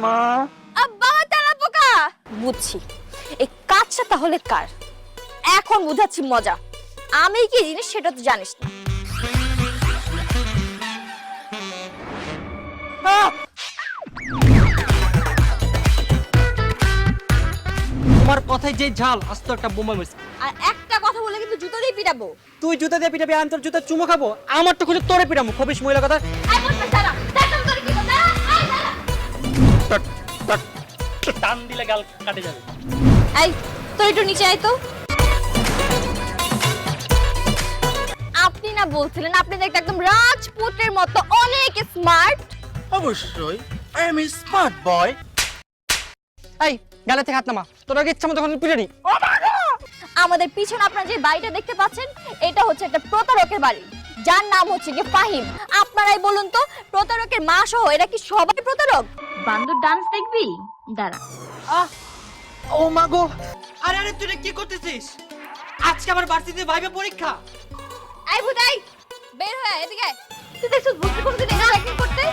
মা। আব্বা তেলা পোকা বুঝছি এই কাজটা তাহলে কার এখন বুঝাচ্ছি মজা আমি কি জিনিস সেটা তো জানিস না তোমার কথায় যে ঝাল আস্ত একটা বোমা মেরেছে। আর একটা কথা বলে কিন্তু জুতো দিয়ে পিটাবো তুই জুতা দিয়ে পিটাবি আমি তোর জুতা চুমো খাবো আমার তো খুঁজে তোরে পিটামু খবিস মহিলা কথা আই বল দাঁড়া দাঁড়া তোর কি বল দাঁড়া আই দাঁড়া টান দিলে গাল কাটে যাবে এই তুই একটু নিচে আয় তো আপনি না বলছিলেন আপনি দেখতে একদম রাজপুত্রের মতো অনেক স্মার্ট অবশ্যই আই এম স্মার্ট বয়। এই গালে থেকে হাত নামা তোর আগে ইচ্ছা মতো এখন পিটারি আমাদের পিছনে আপনারা যে বাড়িটা দেখতে পাচ্ছেন এটা হচ্ছে একটা প্রতারকের বাড়ি যার নাম হচ্ছে কি ফাহিম আপনারাই বলুন তো প্রতারকের মা সহ এরা কি সবাই প্রতারক বান্দর ডান্স দেখবি দাঁড়া ও মা গো আরে আরে তুই কি করতেছিস আজকে আবার ভার্সিটিতে ভাইবে পরীক্ষা এই ভুদাই বের হয়ে এদিকে তুই দেখছিস বুঝতে কোনদিন এটা অ্যাক্টিং করতে